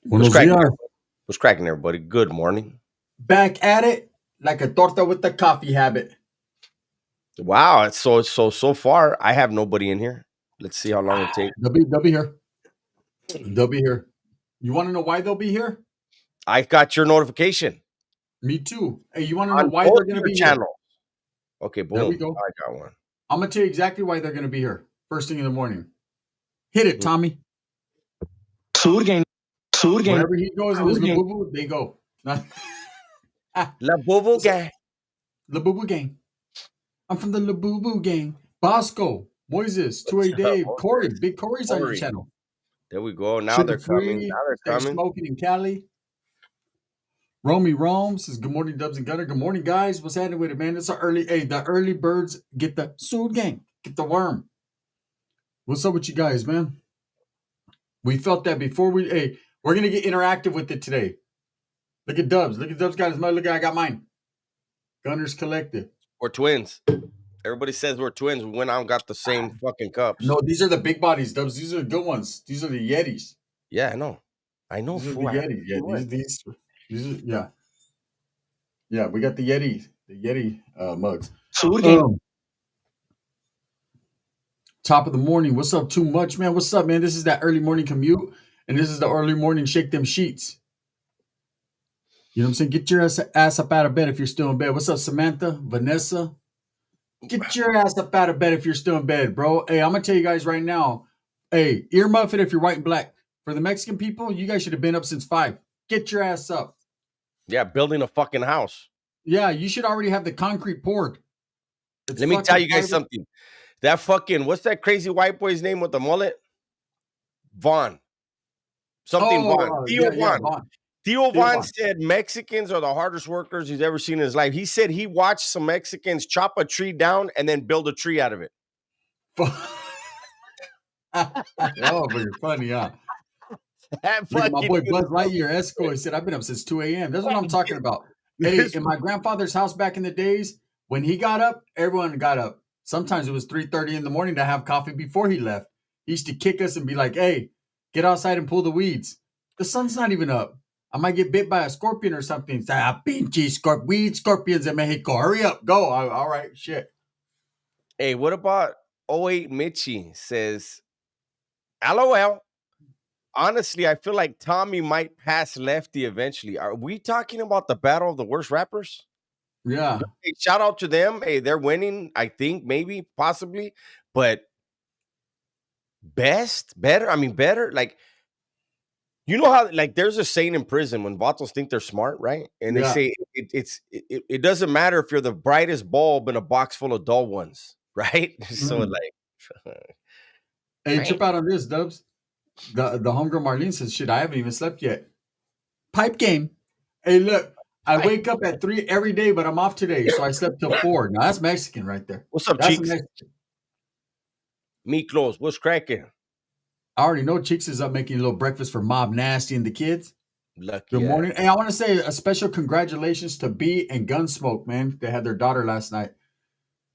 What's Buenos cracking, dias. everybody? What's cracking, everybody? Good morning. Back at it like a torta with the coffee habit. Wow, it's so far. I have nobody in here. Let's see how long it takes. They'll be here. They'll be here. You want to know why they'll be here? I got your notification Me too. Hey, you want to know on why both they're going to your be here? channels. Okay, There we boom. go. I got one. I'm going to tell you exactly why they're going to be here first thing in the morning. Hit it, Tommy. Surgen. Surgen. Wherever he goes in his Labubu, they go. La Bobo gang. Labubu gang. I'm from the Labubu gang. Bosco, Moises, 2A What's up, Dave, Corey. Moses? Big Corey's on your Corey. channel. There we go. Now Sugar they're coming. Now free. they're Stay coming. smoking in Cali. Romy Rome says, good morning, Dubs and Gunner. Good morning, guys. What's happening with it, man? It's the early birds get the suit gang, get the worm. What's up with you guys, man? We felt that before we're going to get interactive with it today. Look at Dubs. Look at Dubs got his mother. Look at I got mine. Gunners Collective. We're twins. Everybody says we're twins. We went out and got the same fucking cups. No, these are the big bodies, Dubs. These are the good ones. These are the Yetis. Yeah, I know. I know. These are the Fool. I Yetis. Yeah, these are, yeah. Yeah, we got the Yeti mugs. Surgen. Top of the morning. What's up, too much, man? What's up, man? This is that early morning commute, and this is the early morning shake them sheets. You know what I'm saying? Get your ass up out of bed if you're still in bed. What's up, Samantha? Vanessa? Get your ass up out of bed if you're still in bed, bro. Hey, I'm gonna tell you guys right now. Hey, earmuff it if you're white and black. For the Mexican people, you guys should have been up since 5. Get your ass up. Yeah, building a fucking house. Yeah, you should already have the concrete poured. Let me tell you guys something. That fucking, what's that crazy white boy's name with the mullet? Vaughn. Something Vaughn. Theo Vaughn. Theo Vaughn said Mexicans are the hardest workers he's ever seen in his life. He said he watched some Mexicans chop a tree down and then build a tree out of it. Oh, but you're funny, huh? Look at my boy Buzz Lightyear Esco. He said, I've been up since 2 a.m. That's what I'm talking about. Hey, in my grandfather's house back in the days, when he got up, everyone got up. Sometimes it was 3:30 in the morning to have coffee before he left. He used to kick us and be like, hey, get outside and pull the weeds. The sun's not even up. I might get bit by a scorpion or something. Pinche weed scorpions in Mexico. Hurry up, go. All right, shit. Hey, what about 08 Mitchie says, LOL. Honestly, I feel like Tommy might pass Lefty eventually. Are we talking about the battle of the worst rappers? Yeah. Hey, shout out to them. Hey, they're winning, I think, maybe, possibly. But better. Like, you know how, like, there's a saying in prison when vatos think they're smart, right? And they say it doesn't matter if you're the brightest bulb in a box full of dull ones, right? So, like, hey, trip out on this, Dubs. The homegirl Marlene says, shit, I haven't even slept yet. Pipe game. Hey, look, I wake up at 3 every day, but I'm off today, so I slept till 4. Now that's Mexican right there. What's up, That's Cheeks? Meat clothes. What's cracking? I already know Cheeks is up making a little breakfast for Mob Nasty and the kids. Lucky. Good morning. Hey, I want to say a special congratulations to B and Gunsmoke, man. They had their daughter last night.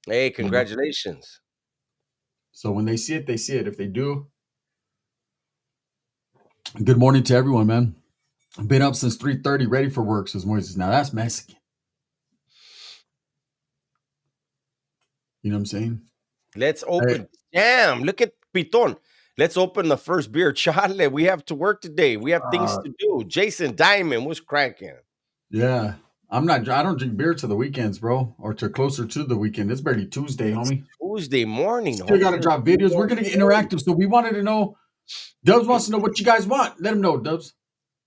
Hey, congratulations. So when they see it, they see it. If they do, good morning to everyone, man. I've been up since 3:30, ready for work, says Moises. Now that's Mexican. You know what I'm saying? Let's open. Damn, look at Piton. Let's open the first beer. Chale, we have to work today. We have things to do. Jason Diamond was cracking. Yeah. I don't drink beer to the weekends, bro, or to closer to the weekend. It's barely Tuesday, homie. Tuesday morning. Still got to drop videos. We're going to get interactive. So we wanted to know, Dubs wants to know what you guys want. Let him know, Dubs.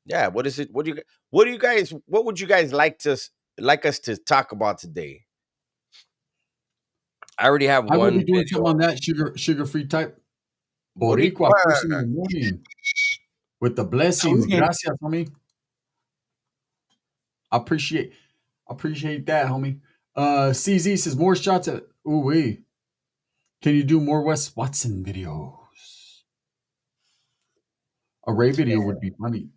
Yeah. What is it? What would you guys like us to talk about today? I already have one. I will be doing something on that sugar-free type. Boricua first thing in the morning with the blessings. Gracias, homie. I appreciate that, homie. CZ says more shots at wait. Can you do more Wes Watson videos? A Ray video would be funny.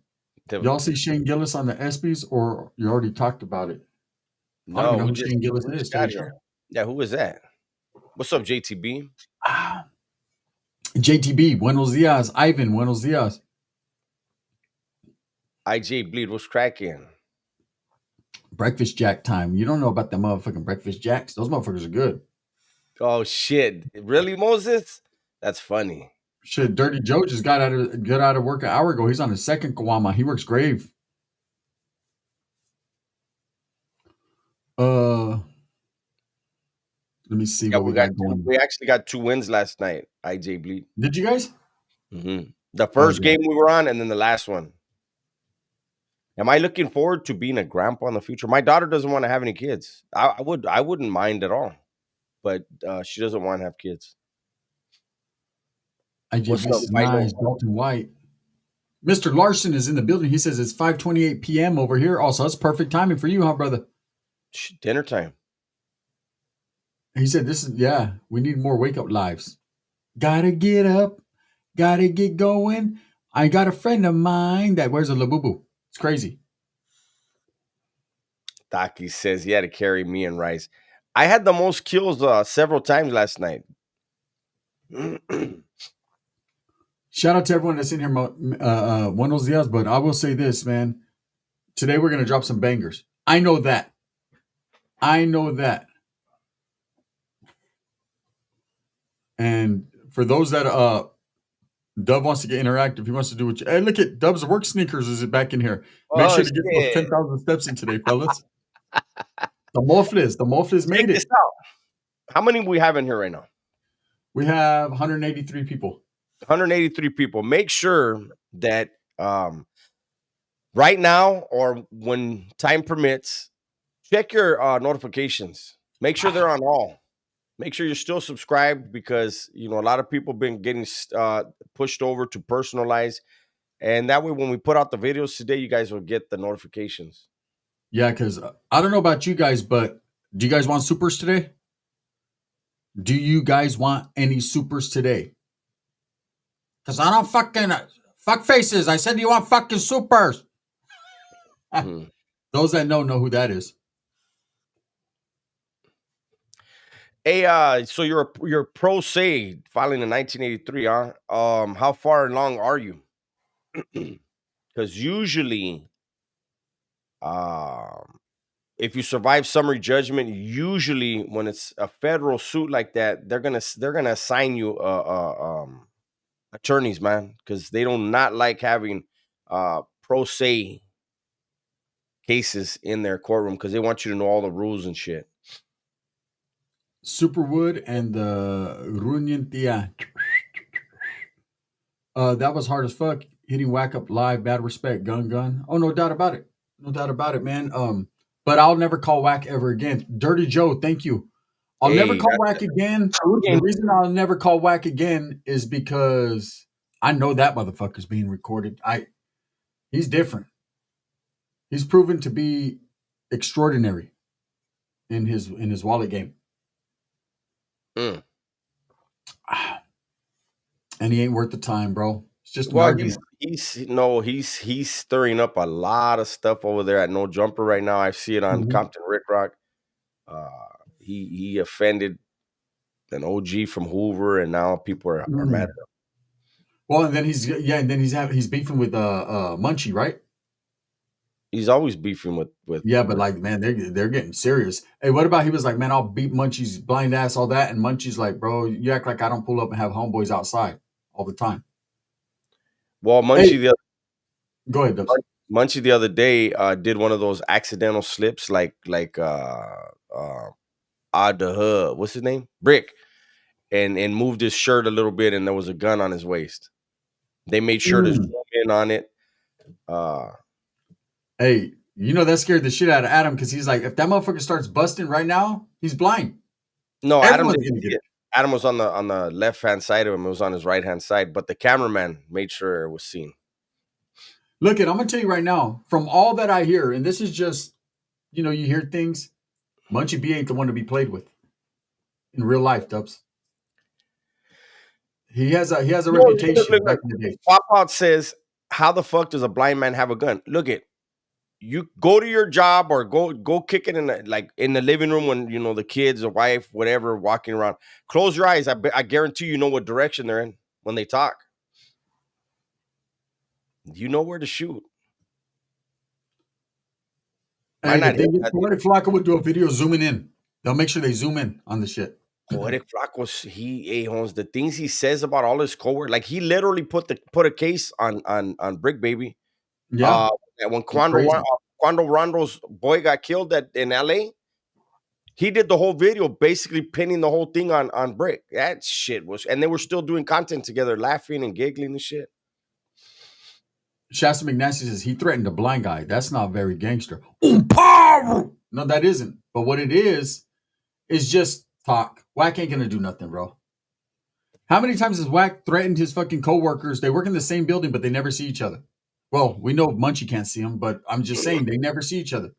Y'all see Shane Gillis on the ESPYs, or you already talked about it? No, I don't know who Shane Gillis is. Yeah, who is that? What's up, JTB? JTB, buenos dias. Ivan, buenos dias. IJ Bleed, what's cracking? Breakfast Jack time. You don't know about the motherfucking Breakfast Jacks. Those motherfuckers are good. Oh shit! Really, Moses? That's funny. Shit, Dirty Joe just got out of work an hour ago. He's on his second Kawama. He works grave. Let me see what we got going. We actually got 2 wins last night. IJ Bleed. Did you guys? Mm-hmm. The first game we were on, and then the last one. Am I looking forward to being a grandpa in the future? My daughter doesn't want to have any kids. I wouldn't mind at all, but she doesn't want to have kids. What's up, nice, Dalton White. Mr. Larson is in the building. He says it's 5:28 p.m. over here. Also, that's perfect timing for you, huh, brother? Dinner time. He said we need more wake-up lives. Gotta get up. Gotta get going. I got a friend of mine that wears a labubu. It's crazy. Taki says he had to carry me and Rice. I had the most kills several times last night. Shout out to everyone that's in here. Buenos dias, but I will say this, man. Today we're going to drop some bangers. I know that. And for those that Dub wants to get interactive, he wants to do what hey, look at Dub's work sneakers is back in here. Make sure to get those 10,000 steps in today, fellas. The Mofles made it. How many we have in here right now? We have 183 people. 183 people. Make sure that right now or when time permits, check your notifications. Make sure they're on all. Make sure you're still subscribed because, a lot of people have been getting pushed over to personalize. And that way, when we put out the videos today, you guys will get the notifications. Yeah, because I don't know about you guys, but do you guys want supers today? Do you guys want any supers today? Because I don't fucking fuck faces. I said you want fucking supers. Those that know who that is. Hey, so you're pro se filing in 1983, huh? How far along are you? Because usually, if you survive summary judgment, usually when it's a federal suit like that, they're gonna assign you attorneys, man, because they do not like having pro se cases in their courtroom because they want you to know all the rules and shit. Superwood and the Runyantia. That was hard as fuck. Hitting whack up live, bad respect, gun. Oh, no doubt about it. No doubt about it, man. But I'll never call whack ever again. Dirty Joe, thank you. I'll never call whack again. The reason I'll never call whack again is because I know that motherfucker's being recorded. He's different. He's proven to be extraordinary in his wallet game. And he ain't worth the time, bro. It's just an argument. He's stirring up a lot of stuff over there at No Jumper right now. I see it on Compton Rick Rock. He offended an OG from Hoover, and now people are mad at him. Well, and then he's beefing with Munchie, right? He's always beefing with. Yeah, but like, man, they're getting serious. Hey, what about he was like, man, I'll beat Munchie's blind ass, all that, and Munchie's like, bro, you act like I don't pull up and have homeboys outside all the time. Well, Munchie go ahead, Dubs. Munchie the other day did one of those accidental slips, like what's his name, Brick, and moved his shirt a little bit, and there was a gun on his waist. They made sure to zoom in on it. Hey, that scared the shit out of Adam because he's like, if that motherfucker starts busting right now, he's blind. No, Adam didn't get it. Adam was on the left hand side of him. It was on his right hand side, but the cameraman made sure it was seen. Look, I'm gonna tell you right now, from all that I hear, and this is just, you hear things. Munchie B ain't the one to be played with in real life, Dubs. He has a reputation. Look. Pop Out says, "How the fuck does a blind man have a gun?" Look it. You go to your job or go kick it in the living room when the kids, the wife, whatever, walking around. Close your eyes. I guarantee you know what direction they're in when they talk. You know where to shoot. Hey, the thing is, Poetic Flacco would do a video zooming in. They'll make sure they zoom in on the shit. Poetic Flacco, he owns the things he says about all his coworkers. Like he literally put a case on Brick Baby. Yeah. When Quando Rondo's boy got killed in LA, he did the whole video basically pinning the whole thing on Brick. That shit was, and they were still doing content together, laughing and giggling and shit. Shasta McNasty says he threatened a blind guy. That's not very gangster. No, that isn't. But what it is just talk. Wack ain't gonna do nothing, bro. How many times has Wack threatened his fucking coworkers? They work in the same building, but they never see each other. Well, we know Munchie can't see him, but I'm just saying they never see each other.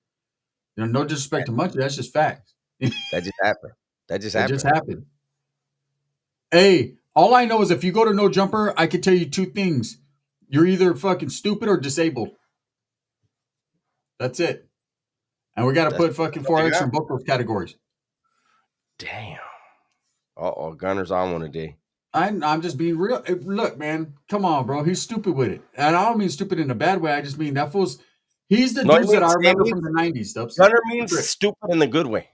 You know, no disrespect to Munchie, that's just facts. That just happened. That just happened. Hey, all I know is if you go to No Jumper, I could tell you two things. You're either fucking stupid or disabled. That's it. And we got to put fucking 4X in both those categories. Damn. Gunner's on one today. I'm just being real. Look, man, come on, bro. He's stupid with it. And I don't mean stupid in a bad way. I just mean that fool's, he's the dudes that I remember from the 90s. Gunner means stupid in the good way.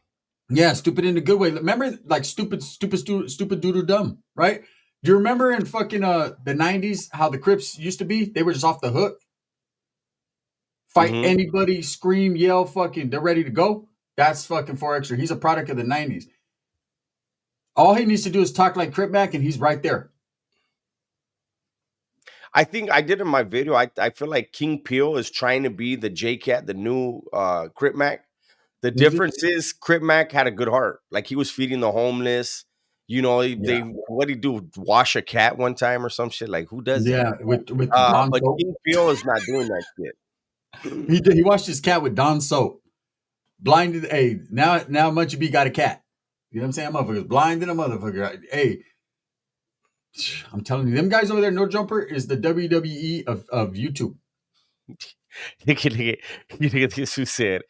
Yeah, stupid in a good way. Remember, like stupid doodle dumb, right? Do you remember in fucking the 90s how the Crips used to be? They were just off the hook. Fight anybody, scream, yell, fucking, they're ready to go. That's fucking 4Xer. He's a product of the 90s. All he needs to do is talk like Crip back, and he's right there. I think I did in my video. I feel like King Peel is trying to be the J-Cat, the new Crip Mac. The difference is Crip Mac had a good heart. Like he was feeding the homeless. You know, what'd he do? Wash a cat one time or some shit? Like who does that? Yeah, with but King Peel is not doing that shit. He washed his cat with Dawn soap. Blinded. Hey, now Munchie B got a cat. You know what I'm saying? Motherfucker's blind in a motherfucker. Hey, I'm telling you, them guys over there, No Jumper is the WWE of YouTube. Look at this who said,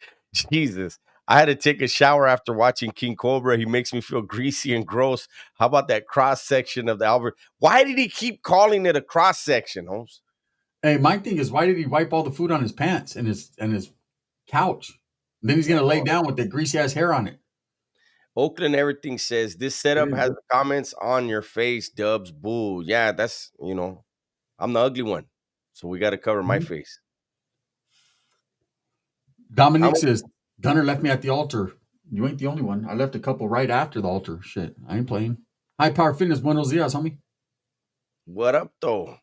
Jesus, I had to take a shower after watching King Cobra. He makes me feel greasy and gross. How about that cross section of the Albert? Why did he keep calling it a cross section, Holmes? Hey, my thing is, why did he wipe all the food on his pants and his couch? And then he's gonna lay down with that greasy ass hair on it. Oakland Everything says this setup has the comments on your face, Dubs. Boo. Yeah, that's, you know, I'm the ugly one. So we got to cover my face. Dominique says, Gunner left me at the altar. You ain't the only one. I left a couple right after the altar. Shit, I ain't playing. High Power Fitness, buenos dias, homie. What up, though?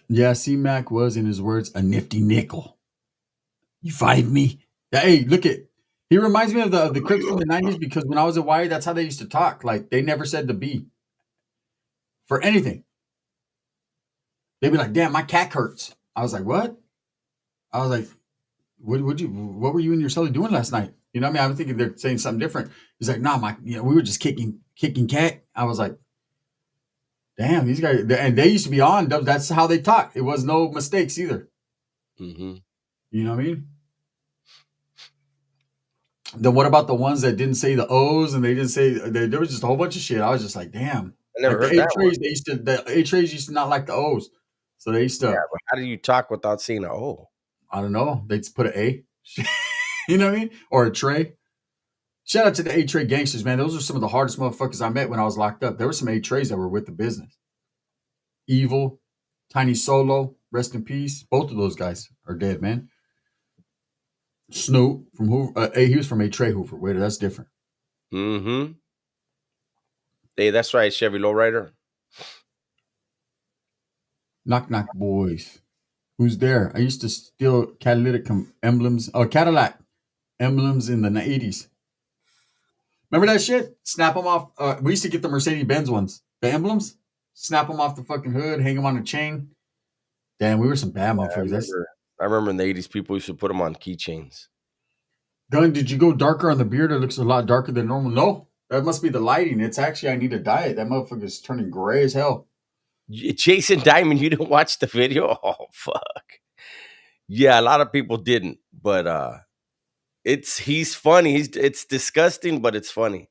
Yeah, C-Mac was, in his words, a nifty nickel. You five me? Hey, look at, he reminds me of the Crips from the 90s because when I was at Wired, that's how they used to talk. Like, they never said the B for anything. They'd be like, damn, my cat hurts. I was like, what? I was like, what were you and your celly doing last night? You know what I mean? I'm thinking they're saying something different. He's like, nah, we were just kicking cat. I was like, damn, these guys, and they used to be on. That's how they talk. It was no mistakes either. Mm-hmm. You know what I mean? Then what about the ones that didn't say the O's and they didn't say, there was just a whole bunch of shit. I was just like, damn. I never like heard the A-trays, the A-trays used to not like the O's. So they used to. Yeah, but how do you talk without saying an O? I don't know. They just put an A. You know what I mean? Or a tray. Shout out to the A-tray gangsters, man. Those are some of the hardest motherfuckers I met when I was locked up. There were some A-trays that were with the business. Evil, Tiny Solo, rest in peace. Both of those guys are dead, man. Snoop from Hoover. He was from A-tray Hoover. Wait, that's different. Mm-hmm. Hey, that's right, Chevy Lowrider. Knock knock boys. Who's there? I used to steal catalytic emblems. Oh, Cadillac emblems in the 80s. Remember that shit? Snap them off. We used to get the Mercedes-Benz ones. The emblems. Snap them off the fucking hood. Hang them on a chain. Damn, we were some bad motherfuckers. I remember in the 80s, people used to put them on keychains. Gun, did you go darker on the beard? It looks a lot darker than normal. No, that must be the lighting. It's actually, I need a diet. That motherfucker's turning gray as hell. Jason Diamond, you didn't watch the video? Oh, fuck. Yeah, a lot of people didn't, but he's funny. It's disgusting, but it's funny.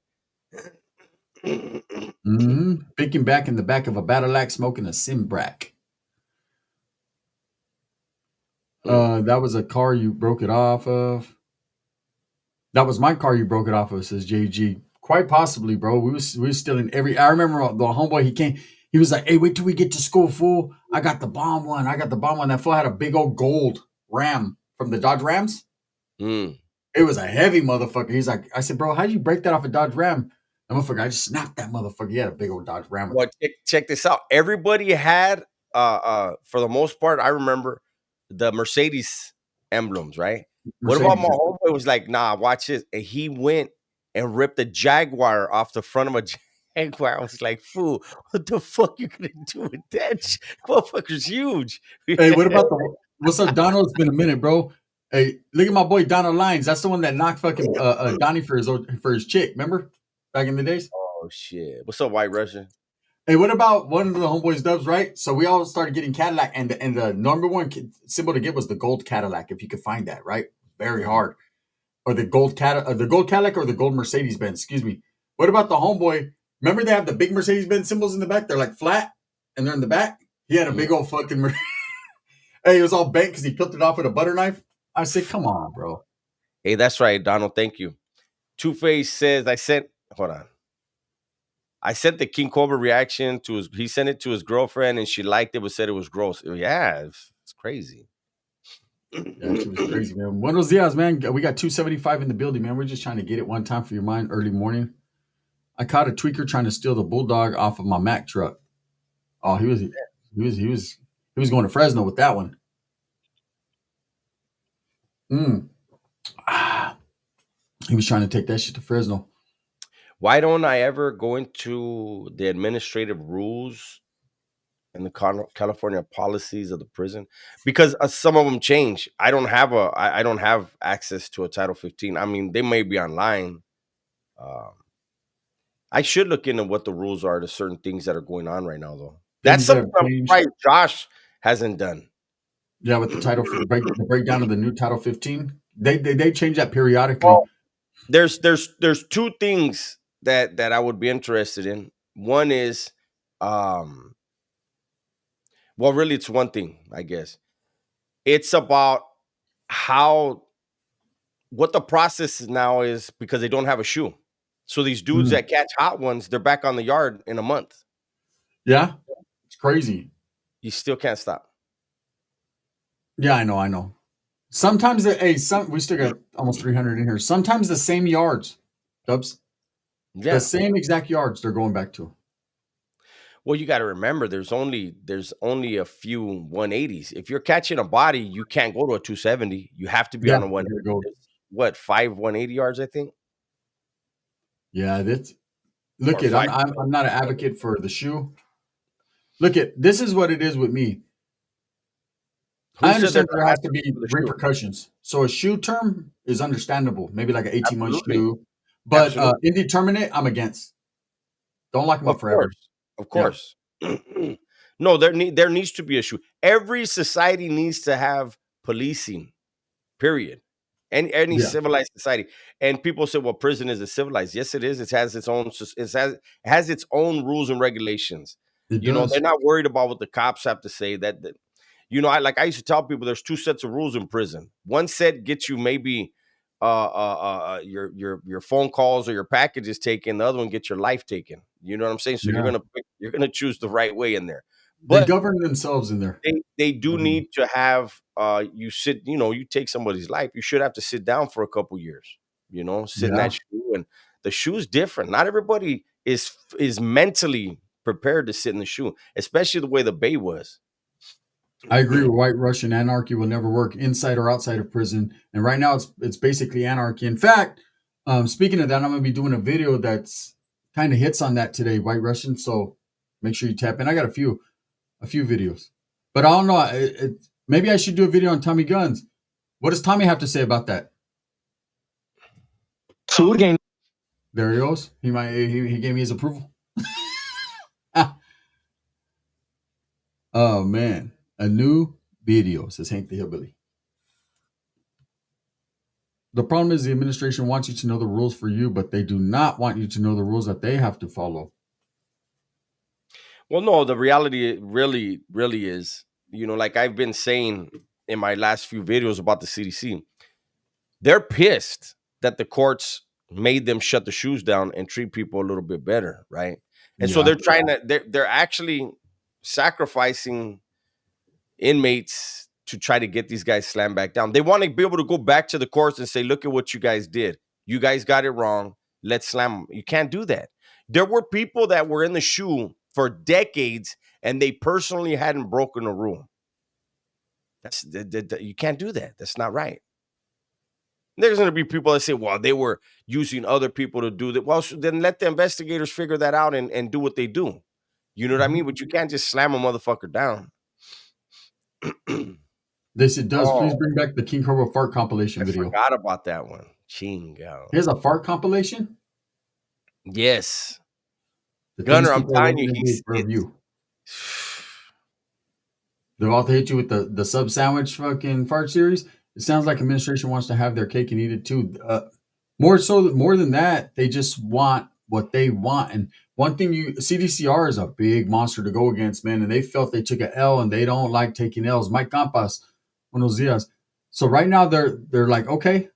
Thinking back in the back of a battle axe, smoking a Simbrack. That was a car you broke it off of. That was my car you broke it off of, says JG. Quite possibly, bro. We was still in every. I remember the homeboy. He came. He was like, "Hey, wait till we get to school, fool. I got the bomb one. I got the bomb one." That fool had a big old gold Ram from the Dodge Rams. It was a heavy motherfucker. He's like, I said, "Bro, how'd you break that off a Dodge Ram?" That motherfucker, I just snapped that motherfucker. He had a big old Dodge Ram. Well, check this out. Everybody had, for the most part, I remember the Mercedes emblems, right? What about my homeboy was like, nah, watch this. And he went and ripped a Jaguar off the front of a Jaguar. I was like, fool, what the fuck you gonna do with that? Motherfucker's huge. Hey, what about what's up, Donald? It's been a minute, bro. Hey, look at my boy Donald Lyons. That's the one that knocked fucking Donnie for his chick. Remember back in the days? Oh shit! What's up, White Russian? Hey, what about one of the homeboys dubs? Right, so we all started getting Cadillac, and the number one symbol to get was the gold Cadillac. If you could find that, right, very hard. Or the gold Cadillac, or the gold Mercedes Benz. Excuse me. What about the homeboy? Remember they have the big Mercedes Benz symbols in the back. They're like flat, and they're in the back. He had a big old fucking. Hey, it was all bent because he peeled it off with a butter knife. I said, "Come on, bro." Hey, that's right, Donald. Thank you. Two-Face says, hold on. I sent the King Cobra reaction to he sent it to his girlfriend and she liked it, but said it was gross. Yeah, it's crazy. Yeah, she was crazy, man. Buenos dias, man. We got 275 in the building, man. We're just trying to get it one time for your mind early morning. I caught a tweaker trying to steal the Bulldog off of my Mack truck. Oh, he was going to Fresno with that one. He was trying to take that shit to Fresno. Why don't I ever go into the administrative rules and the California policies of the prison? Because some of them change. I don't have access to a Title 15. I mean, they may be online. I should look into what the rules are to certain things that are going on right now, though. That's something I'm surprised Josh hasn't done. Yeah, with the the breakdown of the new Title 15, they change that periodically. Well, there's two things that I would be interested in. One is, well, really, it's one thing, I guess. It's about what the process now is, because they don't have a shoe. So these dudes that catch hot ones, they're back on the yard in a month. Yeah, it's crazy. You still can't stop. Yeah, I know. Sometimes we still got almost 300 in here. Sometimes the same yards, Dubs. Yeah. The same exact yards they're going back to. Well, you got to remember, there's only a few 180s. If you're catching a body, you can't go to a 270. You have to be on a 180. What, 5 180 yards, I think? Yeah, I'm not an advocate for the shoe. This is what it is with me. I understand there has to be repercussions. So a shoe term is understandable, maybe like an 18-month shoe. But indeterminate, I'm against. Don't lock them up forever. Of course. Yeah. No, there needs to be a shoe. Every society needs to have policing, period. Any civilized society. And people say, well, prison is a civilized. Yes, it is. It has its own rules and regulations. They're not worried about what the cops have to say. I used to tell people there's two sets of rules in prison. One set gets you maybe your phone calls or your packages taken. The other one gets your life taken. You know what I'm saying? So you're gonna choose the right way in there. But they govern themselves in there. They do need to have you take somebody's life. You should have to sit down for a couple years. Sit in that shoe, and the shoe's different. Not everybody is mentally prepared to sit in the shoe, especially the way the Bay was. I agree with White Russian. Anarchy will never work inside or outside of prison. And right now it's basically anarchy. In fact, speaking of that, I'm going to be doing a video that's kind of hits on that today, White Russian. So make sure you tap in. I got a few videos, but I don't know. Maybe I should do a video on Tommy Guns. What does Tommy have to say about that? There he goes. He gave me his approval. Oh man. A new video, says Hank the Hillbilly. The problem is the administration wants you to know the rules for you, but they do not want you to know the rules that they have to follow. Well, no, the reality really, really is, like I've been saying in my last few videos about the CDC. They're pissed that the courts made them shut the shoes down and treat people a little bit better, right? And so they're trying to they're actually sacrificing inmates to try to get these guys slammed back down. They want to be able to go back to the courts and say, look at what you guys did. You guys got it wrong. Let's slam them. You can't do that. There were people that were in the shoe for decades and they personally hadn't broken a rule. You can't do that. That's not right. There's going to be people that say, well, they were using other people to do that. Well, then let the investigators figure that out and do what they do. You know what I mean? But you can't just slam a motherfucker down. They said, please bring back the King Cobra fart compilation video. I forgot about that one. Chingo. Here's a fart compilation? Yes. Gunner, I'm telling you, he's review. They're about to hit you with the sub sandwich fucking fart series. It sounds like administration wants to have their cake and eat it too. More than that, they just want what they want. And one thing CDCR is a big monster to go against, man. And they felt they took an L and they don't like taking L's. Mike Campas, buenos dias. So right now they're like, okay,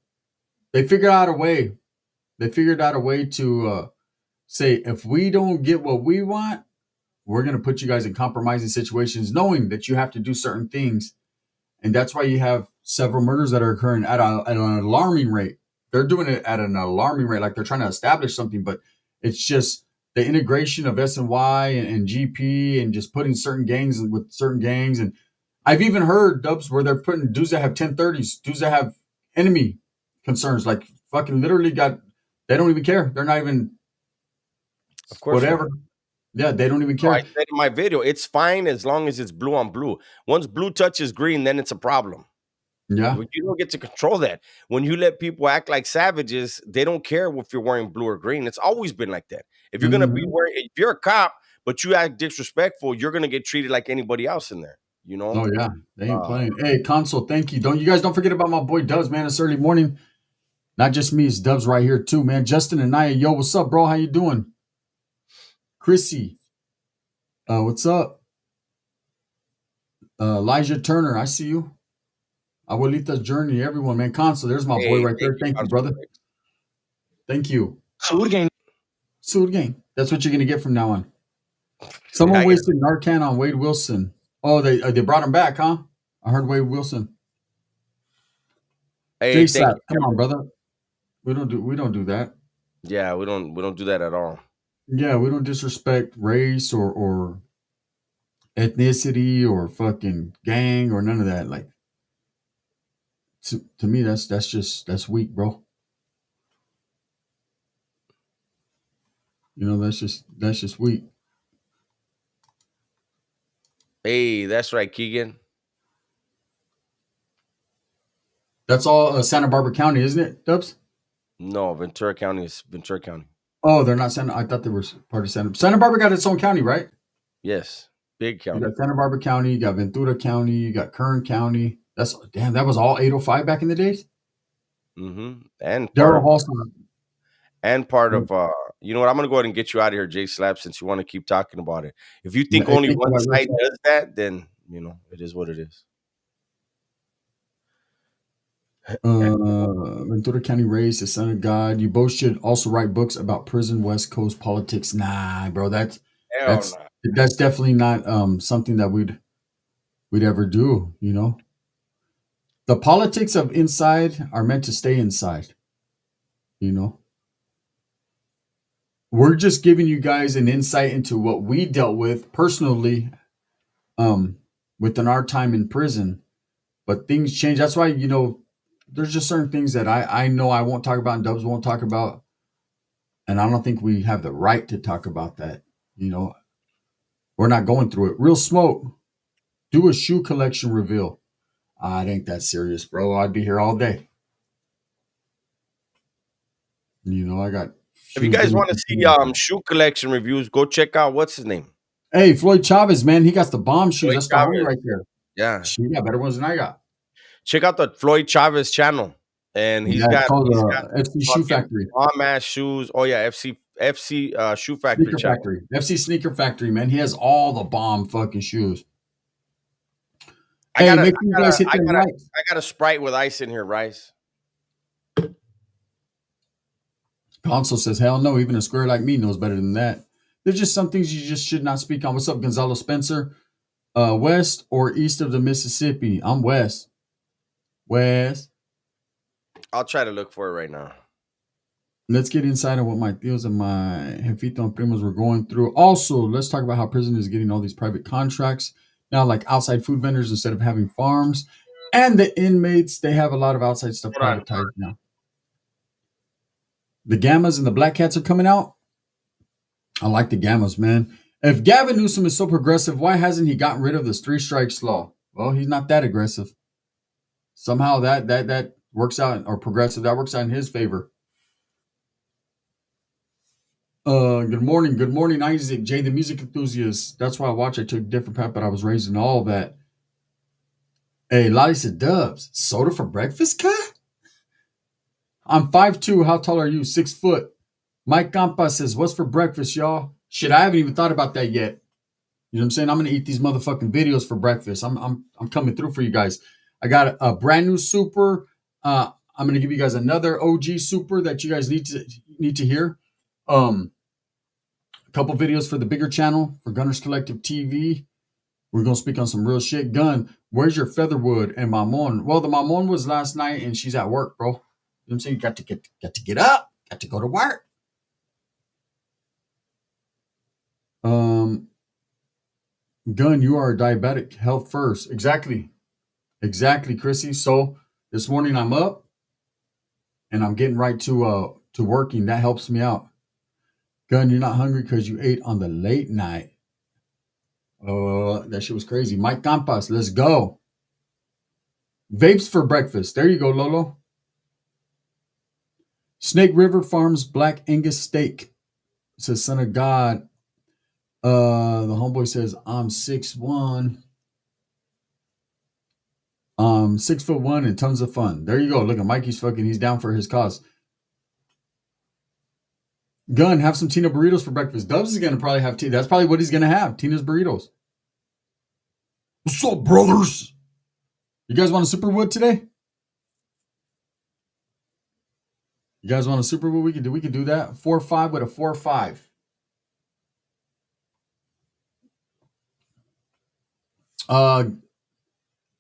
they figured out a way. They figured out a way to say, if we don't get what we want, we're going to put you guys in compromising situations, knowing that you have to do certain things. And that's why you have several murders that are occurring at an alarming rate. They're doing it at an alarming rate, like they're trying to establish something, but it's just the integration of SNY and GP and just putting certain gangs with certain gangs. And I've even heard, Dubs, where they're putting dudes that have 1030s, dudes that have enemy concerns, like fucking literally they don't even care. They're not even, of course, whatever. Yeah, they don't even care. I said in my video, it's fine as long as it's blue on blue. Once blue touches green, then it's a problem. Yeah. You don't get to control that. When you let people act like savages, they don't care if you're wearing blue or green. It's always been like that. If you're gonna if you're a cop, but you act disrespectful, you're gonna get treated like anybody else in there. You know? Oh yeah, they ain't playing. Hey, Console, thank you. You guys don't forget about my boy Dubs, man. It's early morning. Not just me, it's Dubs right here too, man. Justin and Naya, yo, what's up, bro? How you doing? Chrissy, what's up? Elijah Turner, I see you. Abuelita's Journey, everyone, man. Console, there's my boy right there. Thank you, brother. Thank you. Sued game. That's what you're gonna get from now on. Someone wasted Narcan on Wade Wilson. Oh, they brought him back, huh? I heard Wade Wilson. Hey, come on, brother. We don't do that. Yeah, we don't do that at all. Yeah, we don't disrespect race or ethnicity or fucking gang or none of that. Like, to me, that's weak, bro. You know, that's just weak. Hey, that's right, Keegan. That's all Santa Barbara County, isn't it, Dubs? No, Ventura County is Ventura County. Oh, they're not Santa. I thought they were part of Santa Barbara got its own county, right? Yes, big county. You got Santa Barbara County, you got Ventura County, you got Kern County. That was all 805 back in the days. Mm-hmm. And Darrell Halston. And part of you know what? I'm gonna go ahead and get you out of here, Jay Slap, since you want to keep talking about it. If you think only one side does that, then you know it is what it is. Ventura County raised the son of God. You both should also write books about prison West Coast politics. Nah, bro, that's definitely not something that we'd ever do. You know, the politics of inside are meant to stay inside. You know, we're just giving you guys an insight into what we dealt with personally, within our time in prison. But things change. That's why, you know, there's just certain things that I know I won't talk about and Dubs won't talk about. And I don't think we have the right to talk about that. You know, we're not going through it. Real Smoke, do a shoe collection reveal. It ain't that serious, bro. I'd be here all day. You know, I got. If you guys want to see shoe collection reviews, go check out what's his name. Hey, Floyd Chavez, man, he got the bomb shoes. That's the homie right there. Yeah, he got better ones than I got. Check out the Floyd Chavez channel, and he's got FC Shoe Factory, bomb ass shoes. Oh yeah, FC Shoe Factory, Sneaker Factory, FC Sneaker Factory, man. He has all the bomb fucking shoes. make sure you guys hit them likes. I got a Sprite with ice in here, Rice. Console says, hell no, even a square like me knows better than that. There's just some things you just should not speak on. What's up, Gonzalo Spencer? West or east of the Mississippi? I'm west. West. I'll try to look for it right now. Let's get inside of what my tios and my jefito and primos were going through. Also, let's talk about how prison is getting all these private contracts now, like outside food vendors instead of having farms. And the inmates, they have a lot of outside stuff privatized now. The Gammas and the Black Cats are coming out. I like the Gammas, man. If Gavin Newsom is so progressive, why hasn't he gotten rid of this 3 strikes law? Well, he's not that aggressive. Somehow that works out, or progressive, that works out in his favor. Good morning, Isaac, Jay, the music enthusiast. That's why I took a different path, but I was raised in all that. Hey, Lottie said, Dubs, soda for breakfast, cut? I'm 5'2". How tall are you? 6 foot. Mike Campa says, what's for breakfast, y'all? Shit, I haven't even thought about that yet. You know what I'm saying? I'm gonna eat these motherfucking videos for breakfast. I'm coming through for you guys. I got a brand new super. I'm gonna give you guys another OG super that you guys need to hear. A couple videos for the bigger channel for Gunners Collective TV. We're gonna speak on some real shit. Gun, where's your Featherwood and Mamon? Well, the Mamon was last night and she's at work, bro. You know what I'm saying? You got to get up, got to go to work. Gun, you are diabetic. Health first. Exactly, Chrissy. So this morning I'm up and I'm getting right to working. That helps me out. Gun, you're not hungry because you ate on the late night. That shit was crazy. Mike Campas, let's go. Vapes for breakfast. There you go, Lolo. Snake River Farms Black Angus Steak. Says, son of God. The homeboy says, I'm 6'1". 6'1" and tons of fun. There you go. Look at Mikey's he's down for his cause. Gun, have some Tina burritos for breakfast. Dubs is going to probably have tea. That's probably what he's going to have. Tina's burritos. What's up, brothers? You guys want a Superwood today? You guys want a Superwood? We could do that. 4-5 with a 4-5.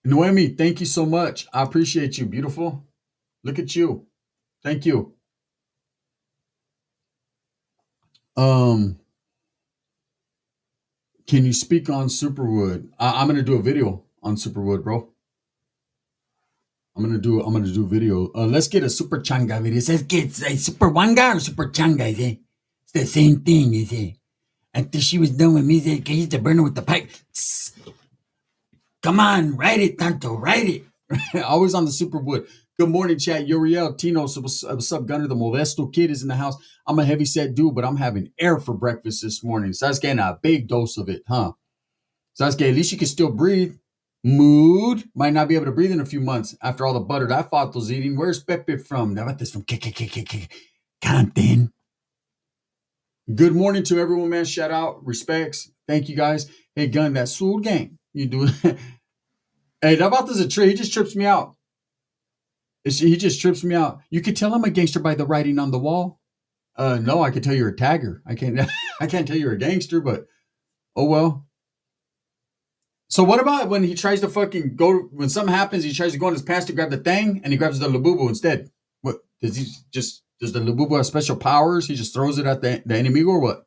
Noemi, thank you so much. I appreciate you. Beautiful. Look at you. Thank you. Can you speak on Superwood? I'm gonna do a video on Superwood, bro. I'm gonna do video. Let's get a Super Changa video. It says it's a Super Wanga or Super Changa, is it? It's the same thing, is it? After she was done with me, said, can you use the burner with the pipe? Come on, write it, Tanto, write it. Always on the Superwood. Good morning, chat. Uriel, Tino, what's up, Gunner? The Modesto kid is in the house. I'm a heavy set dude, but I'm having air for breakfast this morning. So I was getting a big dose of it, huh? So I was getting, at least you can still breathe. Mood. Might not be able to breathe in a few months after all the butter that Fato's eating. Where's Pepe from? Now about this from Compton. Good morning to everyone, man. Shout out. Respects. Thank you, guys. Hey, Gun, that Soul gang. You do it. Hey, that about this a tree. He just trips me out. He just trips me out. You could tell I'm a gangster by the writing on the wall. No, I could tell you're a tagger. I can't tell you're a gangster, but oh well. So what about when he tries to fucking go, when something happens, he tries to go in his pants to grab the thing and he grabs the Labubu instead? What, does the Labubu have special powers? He just throws it at the enemy or what?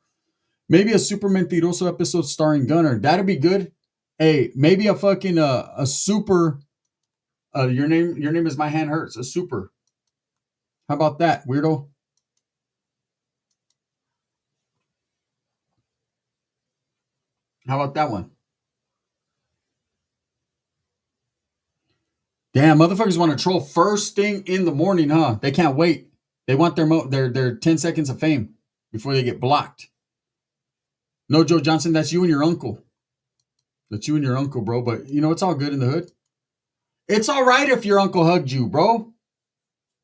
Maybe a Super Mentiroso episode starring Gunner. That'd be good. Hey, maybe a fucking, a super, your name is My Hand Hurts, a super. How about that, weirdo? How about that one? Damn, motherfuckers want to troll first thing in the morning, huh? They can't wait. They want their 10 seconds of fame before they get blocked. No, Joe Johnson, that's you and your uncle. That's you and your uncle, bro. But, you know, it's all good in the hood. It's all right if your uncle hugged you, bro. You know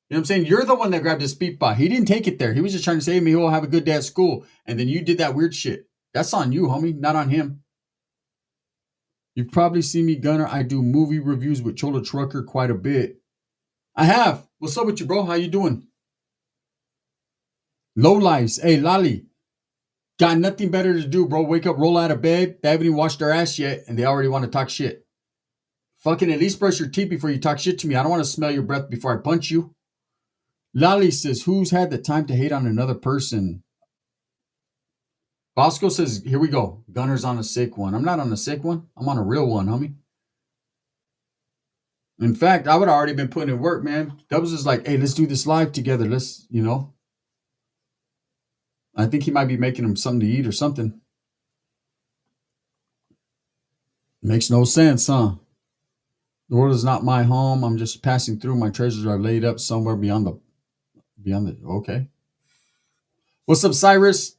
what I'm saying? You're the one that grabbed his peepa. He didn't take it there. He was just trying to say, me, he'll have a good day at school. And then you did that weird shit. That's on you, homie, not on him. You've probably seen me, Gunner. I do movie reviews with Chola Trucker quite a bit. I have. What's up with you, bro? How you doing? Low lives. Hey, Lali. Got nothing better to do, bro. Wake up, roll out of bed. They haven't even washed their ass yet, and they already want to talk shit. Fucking at least brush your teeth before you talk shit to me. I don't want to smell your breath before I punch you. Lali says, who's had the time to hate on another person? Bosco says, here we go. Gunner's on a sick one. I'm not on a sick one. I'm on a real one, homie. In fact, I would have already been putting in work, man. Dubs is like, hey, let's do this live together. Let's, I think he might be making him something to eat or something. Makes no sense, huh? The world is not my home. I'm just passing through. My treasures are laid up somewhere beyond the, okay. What's up, Cyrus?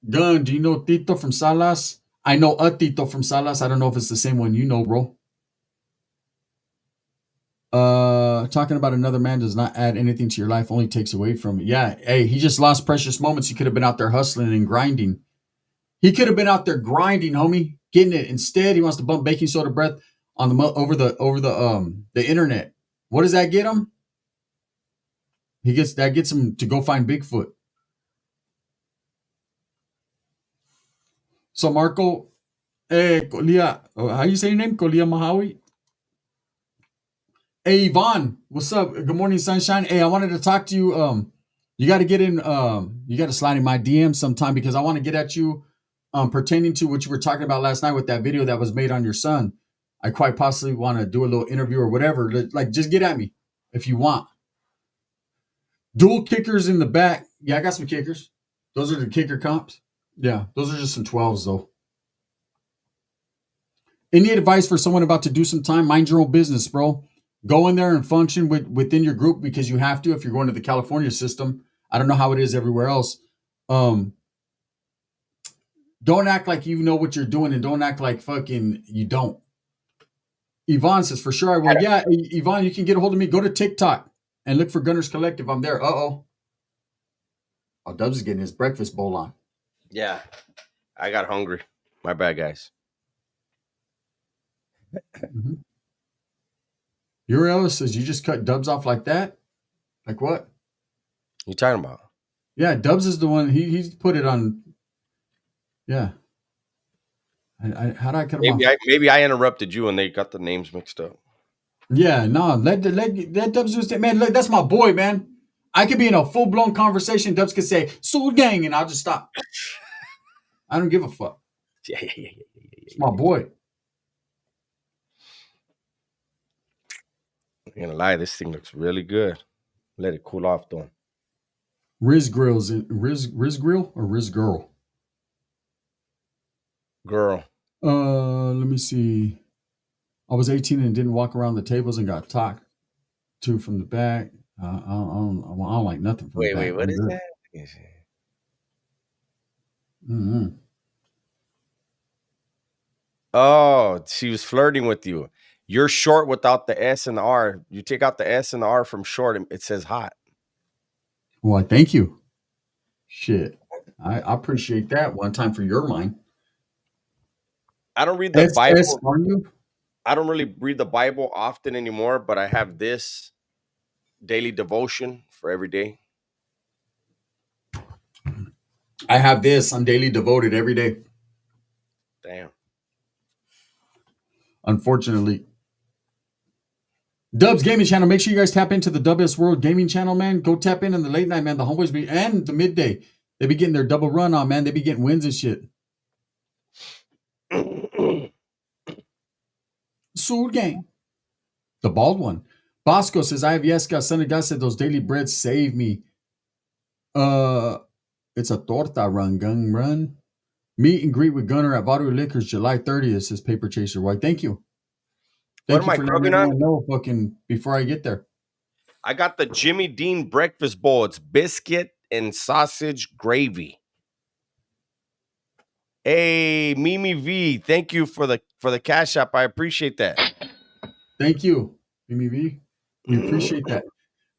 Gun, do you know Tito from Salas? I know a Tito from Salas. I don't know if it's the same one you know, bro. Talking about another man does not add anything to your life, only takes away from it. Yeah, hey, he just lost precious moments. He could have been out there hustling and grinding. He could have been out there grinding, homie, getting it. Instead, he wants to bump baking soda breath on the over the internet. What does that get him? That gets him to go find Bigfoot. So Marco, Kolia, how you say your name? Kolia Mahawi? Hey, Yvonne, what's up? Good morning, sunshine. Hey, I wanted to talk to you. You got to get in, you got to slide in my DM sometime because I want to get at you pertaining to what you were talking about last night with that video that was made on your son. I quite possibly want to do a little interview or whatever. Like, just get at me if you want. Dual kickers in the back. Yeah, I got some kickers. Those are the kicker comps. Yeah, those are just some 12s, though. Any advice for someone about to do some time? Mind your own business, bro. Go in there and function within your group because you have to if you're going to the California system. I don't know how it is everywhere else. Don't act like you know what you're doing and don't act like fucking you don't. Yvonne says, for sure I will. Yeah, Yvonne, you can get a hold of me. Go to TikTok and look for Gunners Collective. I'm there. Uh-oh. Oh, Dubs is getting his breakfast bowl on. Yeah, I got hungry. My bad, guys. Mm-hmm. Uriel says, you just cut Dubs off like that? Like what? You talking about? Yeah, Dubs is the one. He's put it on. Yeah. How did I cut him off? Maybe I interrupted you and they got the names mixed up. Yeah, no, let Dubs do his thing. Man, look, that's my boy, man. I could be in a full-blown conversation. Dubs could say, Soul Gang, and I'll just stop. I don't give a fuck. Yeah. It's my boy. I'm gonna lie, this thing looks really good. Let it cool off, though. Riz Grill's in Riz Grill or Riz Girl? Girl. Let me see. I was 18 and didn't walk around the tables and got talked to from the back. I don't like nothing from the back. Wait, what is that? Mm-hmm. Oh, she was flirting with you. You're short without the S and the R. You take out the S and the R from short, and it says hot. Well, thank you. Shit. I appreciate that. One time for your mind. I don't read the Bible. Are you? I don't really read the Bible often anymore, but I have this daily devotion for every day. I have this. I'm daily devoted every day. Damn. Unfortunately. Dubs Gaming Channel. Make sure you guys tap into the WS World Gaming Channel, man. Go tap in the late night, man. The homeboys and the midday. They be getting their double run on, man. They be getting wins and shit. Soul Gang. The bald one. Bosco says, I have Yeska. Son of God said, those daily breads save me. It's a Torta run, gun run. Meet and greet with Gunner at Varu Liquors July 30th, says Paper Chaser. Why, thank you. What am I grubbing on? Know fucking before I get there. I got the Jimmy Dean breakfast bowl. It's biscuit and sausage gravy. Hey, Mimi V, thank you for the cash app. I appreciate that. Thank you, Mimi V. We appreciate that.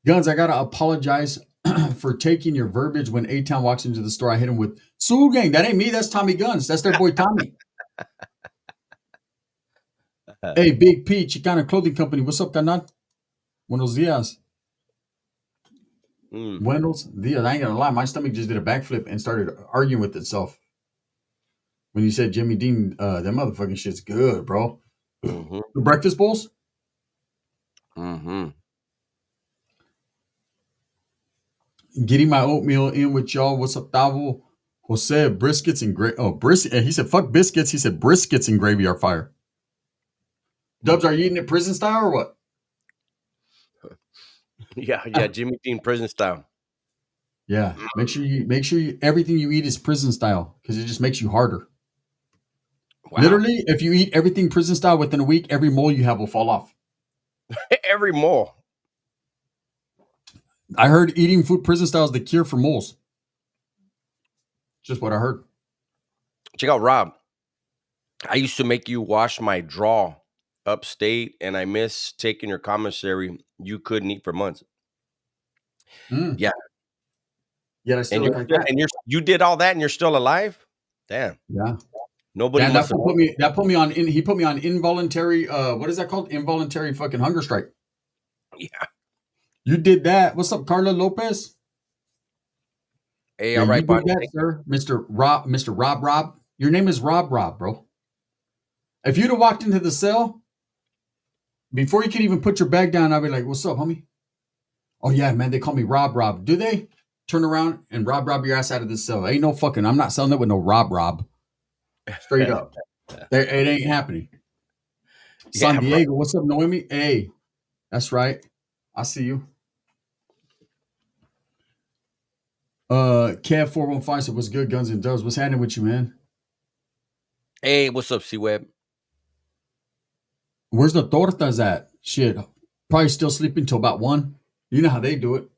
Guns, I gotta apologize for taking your verbiage when A-Town walks into the store. I hit him with Soul Gang. That ain't me. That's Tommy Guns. That's their boy Tommy. Hey, Big P, Chicana Clothing Company. What's up, carnal? Buenos dias. Buenos dias. I ain't gonna lie, my stomach just did a backflip and started arguing with itself. When you said Jimmy Dean, that motherfucking shit's good, bro. The breakfast bowls? Getting my oatmeal in with y'all. What's up, Tavo? Jose, briskets and gravy. Oh, brisket. He said, fuck biscuits. He said, briskets and gravy are fire. Dubs, are you eating it prison style or what? Yeah, Jimmy Dean prison style. Yeah, make sure you everything you eat is prison style because it just makes you harder. Wow. Literally, if you eat everything prison style within a week, every mole you have will fall off. Every mole. I heard eating food prison style is the cure for moles. Just what I heard. Check out Rob. I used to make you wash my draw upstate, and I miss taking your commissary. You couldn't eat for months. Yeah. Yeah, I still look like that. And you did all that, and you're still alive. Damn. Yeah. Nobody must have put me on. He put me on involuntary. What is that called? Involuntary fucking hunger strike. Yeah. You did that. What's up, Carla Lopez? Hey, all right, you did that, sir. Mr. Rob. Your name is Rob, bro. If you'd have walked into the cell before you could even put your bag down, I'd be like, "What's up, homie?" Oh yeah, man. They call me Rob. Do they? Turn around and rob your ass out of this cell. Ain't no fucking. I'm not selling it with no Rob. Straight up. It ain't happening. San Diego, bro. What's up, Noemi? Hey, that's right. I see you. Kev 415 said, "What's good, Guns and Dubs? What's happening with you, man?" Hey, what's up, C-Web? Where's the tortas at? Shit, probably still sleeping till about 1. You know how they do it.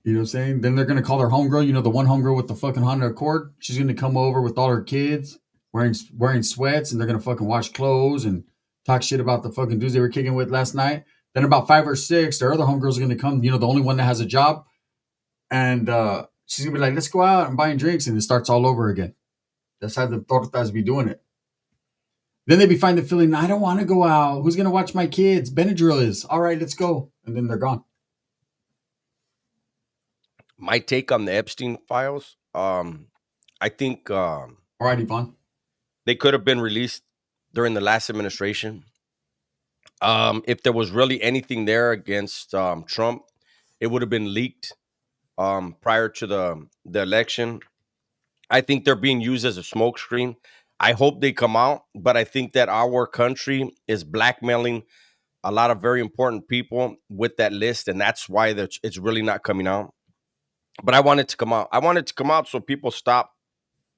You know what I'm saying? Then they're going to call their homegirl, the one homegirl with the fucking Honda Accord. She's going to come over with all her kids wearing sweats, and they're going to fucking wash clothes and talk shit about the fucking dudes they were kicking with last night. Then about 5 or 6, their other homegirls are going to come, the only one that has a job. And she's going to be like, let's go out and buying drinks. And it starts all over again. That's how the tortas be doing it. Then they be finding the feeling, I don't want to go out. Who's going to watch my kids? Benadryl is. All right, let's go. And then they're gone. My take on the Epstein files, I think all right, Yvonne. They could have been released during the last administration. If there was really anything there against Trump, it would have been leaked prior to the election. I think they're being used as a smokescreen. I hope they come out, but I think that our country is blackmailing a lot of very important people with that list, and that's why it's really not coming out. But I want it to come out. I want it to come out so people stop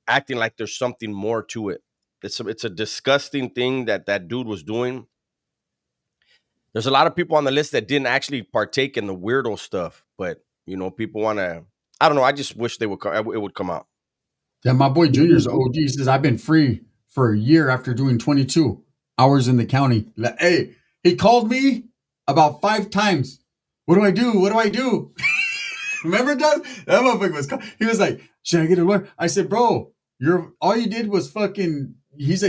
acting like there's something more to it. It's a disgusting thing that dude was doing. There's a lot of people on the list that didn't actually partake in the weirdo stuff, but people want to. I don't know. I just wish it would come out. Yeah, my boy Junior's OG says I've been free for a year after doing 22 hours in the county. Hey, he called me about 5 times. What do I do? Remember, Doug? That motherfucker was. He was like, "Should I get a lawyer?" I said, "Bro, all you did was fucking." He's a.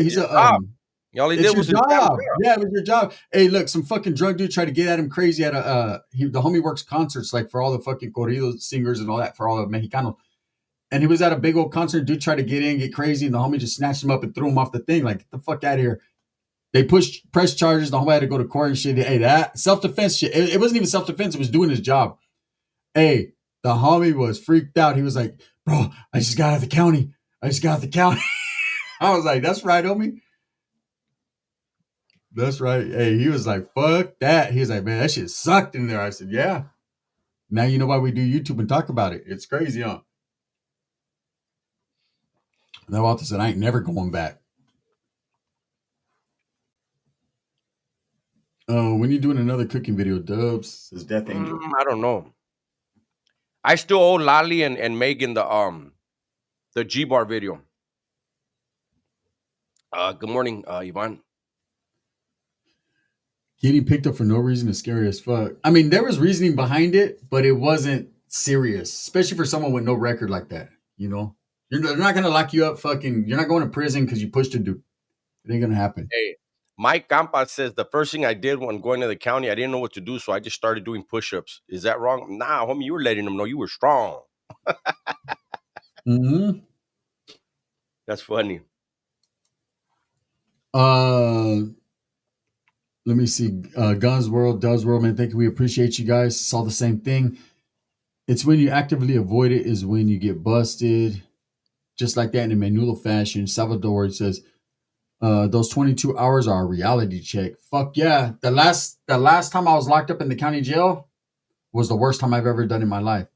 All he did was your job. Yeah, it was your job. Hey, look, some fucking drug dude tried to get at him crazy at the homie works concerts like for all the fucking corrido singers and all that for all the Mexicanos. And he was at a big old concert. Dude tried to get crazy, and the homie just snatched him up and threw him off the thing. Like, get the fuck out of here. They press charges. The homie had to go to court and shit. Hey, that self-defense shit. It wasn't even self-defense. It was doing his job. Hey, the homie was freaked out. He was like, "Bro, I just got out of the county. I was like, "That's right, homie. That's right." Hey, he was like, "Fuck that." He was like, "Man, that shit sucked in there." I said, "Yeah. Now you know why we do YouTube and talk about it. It's crazy, huh?" And Walter said, "I ain't never going back." When you doing another cooking video, Dubs? Says Death Angel. I don't know. I still owe Lali and Megan the G-Bar video. Good morning, Yvonne. Getting picked up for no reason is scary as fuck. I mean, there was reasoning behind it, but it wasn't serious, especially for someone with no record like that. They're not gonna lock you up. You're not going to prison because you pushed a dude. It ain't gonna happen. Hey, Mike Campa says the first thing I did when going to the county, I didn't know what to do, so I just started doing push-ups. Is that wrong? Nah, homie, you were letting them know you were strong. Mm-hmm. That's funny. Let me see. Guns World, Does World, man. Thank you. We appreciate you guys. Saw the same thing. It's when you actively avoid it is when you get busted. Just like that in a Manulo fashion. Salvador says, those 22 hours are a reality check. Fuck yeah. The last time I was locked up in the county jail was the worst time I've ever done in my life.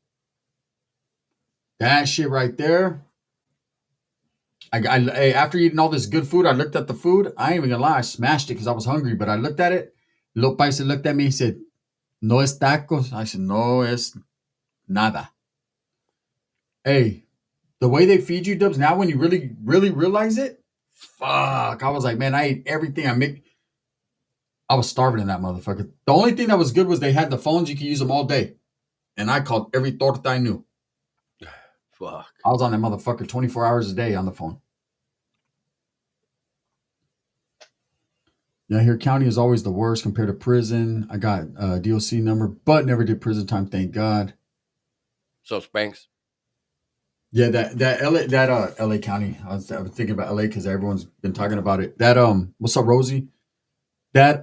That shit right there. After eating all this good food, I looked at the food. I ain't even gonna lie, I smashed it because I was hungry, but I looked at it. Little Paisa looked at me, he said, "No es tacos." I said, "No es nada." Hey, the way they feed you, Dubs, now when you really, really realize it, fuck. I was like, man, I ate everything I make. I was starving in that motherfucker. The only thing that was good was they had the phones, you could use them all day. And I called every torta I knew. Fuck. I was on that motherfucker 24 hours a day on the phone. Yeah, here county is always the worst compared to prison. I got a DOC number, but never did prison time, thank God. So Spanks. Yeah, that LA County. I was thinking about LA because everyone's been talking about it. That what's up, Rosie? That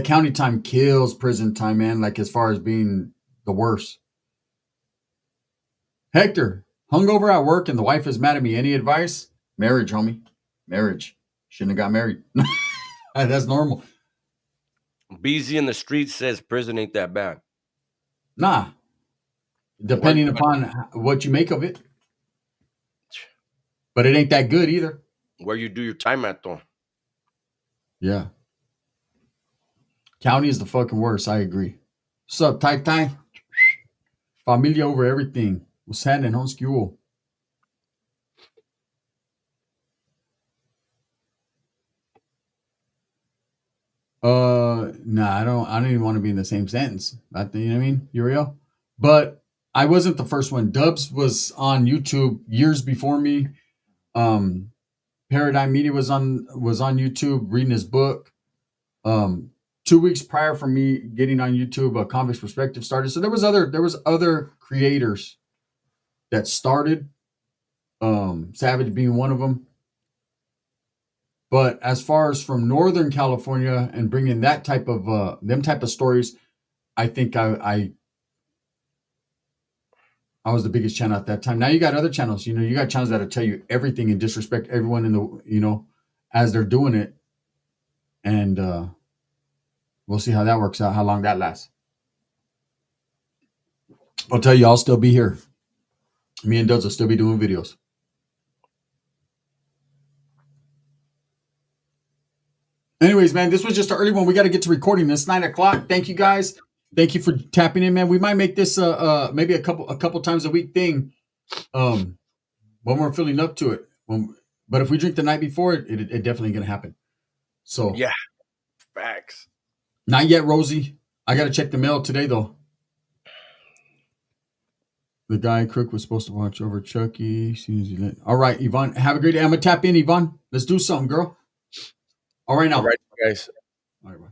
county time kills prison time, man. Like as far as being the worst. Hector, hungover at work and the wife is mad at me. Any advice? Marriage, homie. Marriage. Shouldn't have got married. That's normal. BZ in the street says prison ain't that bad. Nah. Depending upon what you make of it. But it ain't that good either. Where you do your time at, though. Yeah. County is the fucking worst. I agree. What's up, Tai Tai? Familia over everything. What's happening, homeschool? Nah, I don't even want to be in the same sentence. You know what I mean? Uriel? But I wasn't the first one. Dubs was on YouTube years before me. Paradigm Media was on YouTube reading his book. 2 weeks prior from me getting on YouTube, a Convict's Perspective started. So there was other creators that started. Savage being one of them. But as far as from Northern California and bringing that type of them type of stories, I think I was the biggest channel at that time. Now you got other channels. You know, you got channels that'll tell you everything and disrespect everyone in the, you know, as they're doing it. And we'll see how that works out, how long that lasts. I'll tell you, I'll still be here. Me and Dubs will still be doing videos. Anyways, man, this was just an early one. We got to get to recording. It's 9:00. Thank you guys. Thank you for tapping in, man. We might make this maybe a couple times a week thing when we're feeling up to it. But if we drink the night before, it definitely gonna happen. So yeah, facts. Not yet, Rosie. I got to check the mail today, though. The guy Crook was supposed to watch over Chucky. All right, Yvonne. Have a great day. I'm gonna tap in, Yvonne. Let's do something, girl. All right, now. All right, guys. All right, bye.